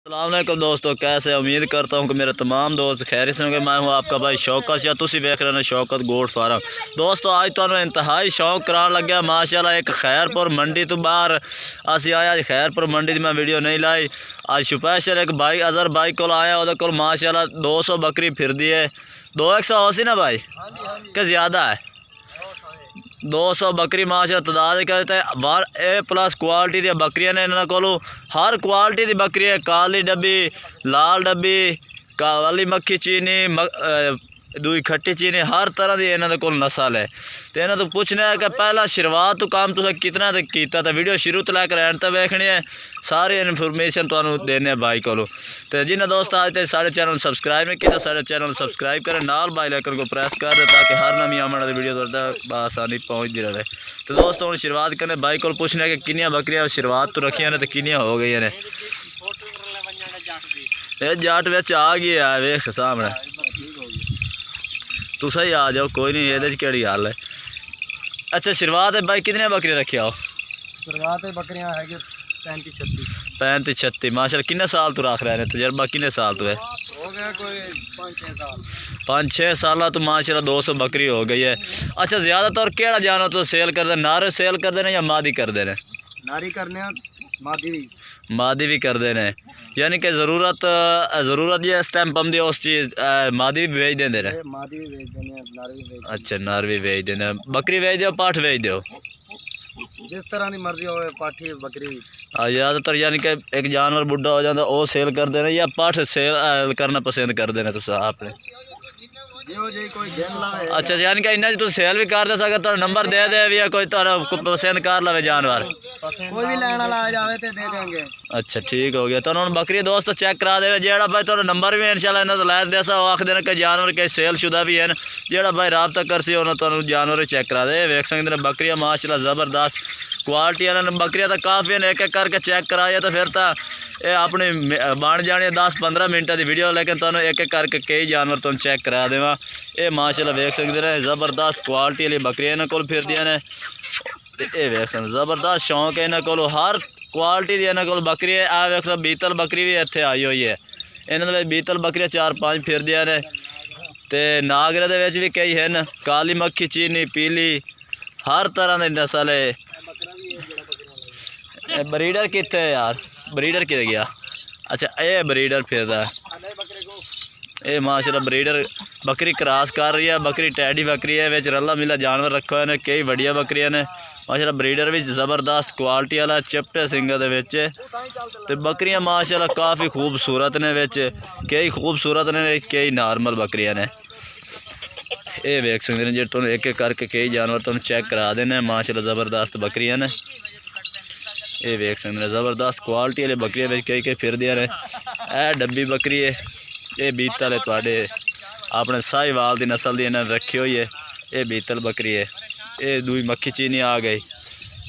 अस्सलाम वालेकुम दोस्तों, कैसे उम्मीद करता हूँ कि मेरे तमाम दोस्त खैरियत से होंगे। मैं हूँ आपका भाई शौकत, या तुसी वेख रहे हो शौकत गोट फार्म। दोस्तों आज तो इंतहाई शौक करान लग गया माशाल्लाह। एक खैरपुर मंडी तो बाहर असी आया। अज खैरपुर मंडी की मैं वीडियो नहीं लाई। अज स्पैशल एक भाई अजहर भाई को आया, वो माशाल्लाह 200 बकरी फिर दी है। 200 हो सी ना भाई कि ज़्यादा है? 200 बकरी माशाल्लाह तादाद कहते हैं। बार ए प्लस क्वालिटी दी बकरियां ने इन्होंने को हर क्वालिटी दी बकरी है। काली डब्बी, लाल डब्बी, काली मक्खी चीनी, दूई खट्टी चीनी, हर तरह की इन्होंने को नस्ल है। तो इन्होंने तो पूछना है कि पहला शुरुआत तो काम तुसें कितना तक किया, तो वीडियो शुरू तो लैकर एंड तक वेखनी है। सारी इन्फॉर्मेशन तुहानू देने भाई को। तो जिन्हें दोस्त आज तक सारे चैनल सब्सक्राइब नहीं किया, सारे चैनल सब्सक्राइब करें, नाल बेल आइकन को प्रेस कर दे ताकि हर नवी आने वाली वीडियो आसानी पहुँचती रहे। तो दोस्तों हम शुरुआत करने भाई को पूछने कि किनिया बकरियां शुरुआत तो रखिया ने तो किनिया हो गई ने। जट बिच आ गई है, वेख सामने तुस ही आ जाओ, कोई नहीं, ये केड़ी गल है। अच्छा शुरुआत है भाई कितने बकरियां रखी हो? शुरुआत है बकरियां है 35-36 माशाल्लाह। कितने साल तो रख रहे हैं? तजर्बा कितने साल तो है? हो गया कोई 5-6 साल। 5-6 साल तो माशाल्लाह 200 बकरी हो गई है। अच्छा ज़्यादातर केड़ा जानवर तो सेल करते? नारे सेल करते हैं या मादी करते हैं? नारी करने मादी भी करते हैं, यानी कि ज़रूरत जी इस टाइम पमदी उस चीज़ मादी भी भेज देंगे ने। मादी भी भेज देने, नारी भी भेज। अच्छा नार भी भेज देने। बकरी भेज दो, पाठ भेज दो, जिस तरह की मर्जी हो, पाठी बकरी। ज़्यादातर यानी कि एक जानवर बुढ़ा हो जाता वो सेल कर देने या पाठ सेल करना पसंद कर देने तुस आपने? कोई दिन लावे। अच्छा यानी कि इन्हें तुम सेल भी कर दे सके तो नंबर दे दे भी, कोई पसंद कर लवे जानवर कोई भी लेना ला जावे तो दे देंगे। अच्छा ठीक हो गया। तो उन्होंने बकरी दोस्त चेक करा दे, जेड़ा भाई तो नंबर भी इंशाल्लाह इन्हें तो लै दे सा आख देने कि जानवर के सेल शुदा भी हैं। जेड़ा भाई रबता कर सी उन्होंने तो जानवर चेक करा दे। वेख सकते हैं बकरियां माशाल्लाह ज़बरदस्त क्वालिटी वाले बकरियां तो काफ़ी हैं। एक एक करके चेक कराइए तो फिर तो ये अपनी बन जानी 10-15 मिनट की वीडियो, लेकिन तुम्हें एक एक करके कई जानवर तुम चेक करा देवा। ये माशाल्लाह वेख सकते हैं ज़बरदस्त क्वालिटी वाली बकरियां इन्होंने को फिरदियां ने। ये वेख ज़बरदस्त शौक है इन्होंने को, हर क्वालिटी की इन्होंने को बकरी है। आ वेख बीतल बकरी भी इत्थे आई हुई है। इन्होंने बीतल बकरियां 4-5 फिरदियां ने। तो नागरे दे विच भी कई हैं, काली मक्खी चीनी, पीली, हर तरह की नस्ल है। ब्रीडर कितने है यार? ब्रीडर कितने गया? अच्छा ये ब्रीडर फिर ये माशाल्लाह ब्रीडर बकरी क्रॉस कर रही है। बकरी टैडी बकरी है, विच रला मिला जानवर रखा हुआ है, कई बढ़िया बकरियां ने माशाल्लाह। ब्रीडर भी ज़बरदस्त क्वालिटी वाला चिपटे सिंग दे विच ते बकरियां माशाल्लाह काफ़ी खूबसूरत ने, विच कई खूबसूरत ने, कई नॉर्मल बकरियां ने। ये वेख सकते हैं जी, तुम एक एक करके कई जानवर तुम चेक करा देने। माशाल्लाह ज़बरदस्त बकरियां ने। ये वेख सकते हैं ज़बरदस्त क्वालिटी वाली बकरियां कई कई फिरदियां ने। यह डब्बी बकरी है, ये बीतल है थोड़े अपने साहिवाल की नस्ल की इन्हें रखी हुई है। ये बीतल बकरी है। ये दूई मक्खी चीनी आ गई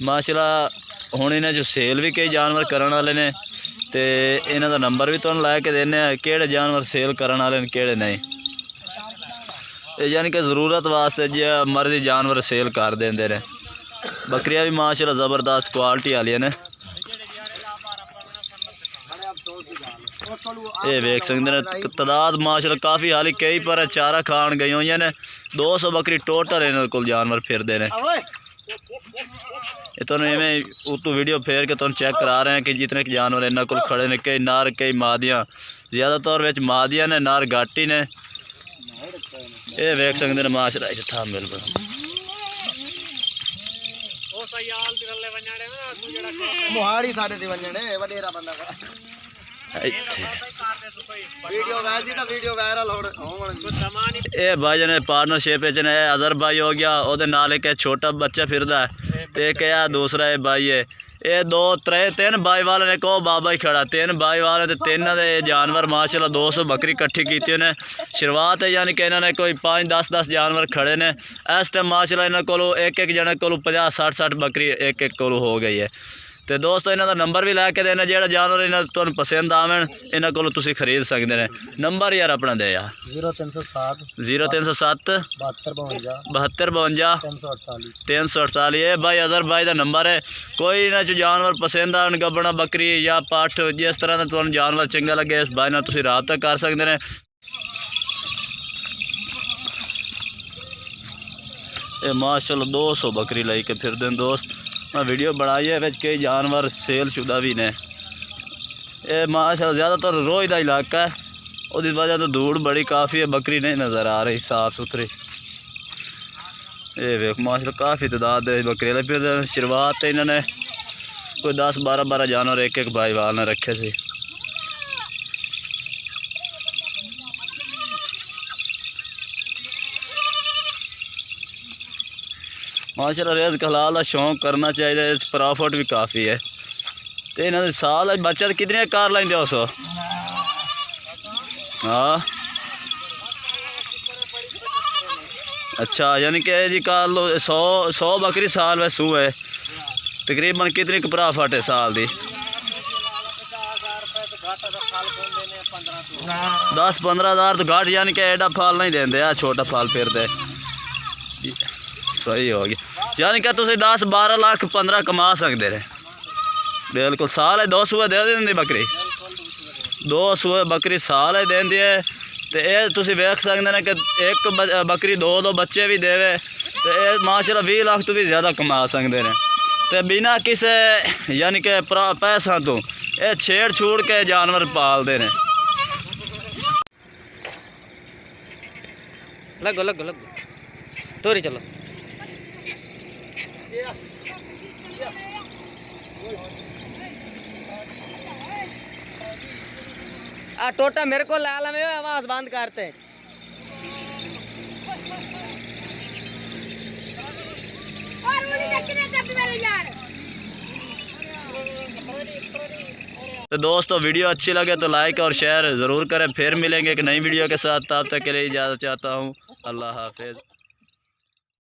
माशाल्लाह। हुण इन्हें जो सेल भी कई जानवर करने वाले ने, तो इन्हों का नंबर भी तुहानूं लै के देने किहड़े जानवर सेल करने वाले किहड़े नहीं। यानी कि ज़रूरत वास्ते जो मर्जी जानवर सेल कर देंगे ने। बकरियां भी माशाल्लाह ज़बरदस्त क्वालिटी वाली ने। ये वेख सकते हैं तादाद माशाल्लाह काफ़ी हाली कई पर चारा खान गई हुई ने। 200 बकरी टोटल इन्होंने को जानवर फिरते हैं। ये तुम इवें उतू वीडियो फेर के तुम चेक करा रहे हैं कि जितने जानवर इन्होंने को खड़े ने, कई नार कई मादियाँ, ज़्यादातर विच मादियाँ ने, नार घाटी ने। ये वेख सकते हैं माशाल्लाह था बिल्कुल मोहाड़ी साडे ते वणने वडेरा बंदा वीडियो वायरल ये भाई ने पार्टनरशिप ने। अजहर भाई हो गया, वो नाल एक छोटा बच्चा फिरदा है, तो एक दूसरा ये भाई है। ये 2-3 भाई वाले ने, को बाबा ही खड़ा, 3 भाई वाले तो 3 दे जानवर माशाल्लाह 200 बकरी इकट्ठी की ने। शुरुआत है यानी कि इन्होंने कोई 5-10 जानवर खड़े ने इस टाइम माशाल्लाह। इन्होंने को एक एक जने को 50-60 बकरी एक एक को हो गई है। तो दोस्तों इन्हों का नंबर भी लैके देना, जो जानवर इन्हें तुहानू पसंद आवन इन्हों को तुसीं खरीद सकते हैं। नंबर यार अपना दे यार 0307 0307 72 52 348 ये भाई अजहर भाई का नंबर है। कोई इन्हों चो जानवर पसंद आन गब्बना बकरी या पठ जिस तरह का तुहानू जानवर चंगा लगे इस भाई नाल तुसीं राबता कर सकते हैं। ये माशाल्लाह 200 बकरी लाई के फिर दिन दोस्त मैं वीडियो बनाई है विच कई जानवर सेल शुदा भी ने। ये माशाल्लाह ज़्यादातर रोज का इलाका है, उसकी वजह तो धूड़ बड़ी काफ़ी है, बकरी नहीं नज़र आ रही साफ़ सुथरी। ये वेख माशाल्लाह काफ़ी तादाद है बकरी लाई। फिर शुरुआत इन्होंने कोई 10-12 जानवर एक एक भाई वाल ने रखे थे। माशाल्लाह रिज़्क़ हलाल का शौक करना चाहिए, प्रॉफिट भी काफ़ी है। तो इन्होंने साल बचत कितनी कार लेंदे हो सो? हाँ अच्छा, यानी कि जी कल 100 बकरी साल में सू है, तकरीबन कितनी प्रॉफिट है साल की? 10-15 हज़ार तो घट, यानी कि एडा फल नहीं देंगे, छोटा फल फिर दे सही हो गया। यानी कि तुम 10-12 लाख 15 कमा सकते रहे बिल्कुल साल है। 2 सूए दे देंदी बकरी, 2 सूए बकरी साल है देंदी है। तो ये तुम वेख सकते हैं कि एक बकरी 2 बच्चे भी देवे तो ये माशाल्लाह 20 लाख तो भी ज़्यादा कमा सकते हैं। तो बिना किसी यानी कि पैसा तो ये छेड़ छूड़ के जानवर पालते हैं। लगो लगो लगो तोरी चलो। टोटा मेरे को लाल में आवाज बंद करते हैं। तो दोस्तों वीडियो अच्छी लगे तो लाइक और शेयर ज़रूर करें। फिर मिलेंगे एक नई वीडियो के साथ, तब तक के लिए इजाज़त चाहता हूँ। अल्लाह हाफिज़।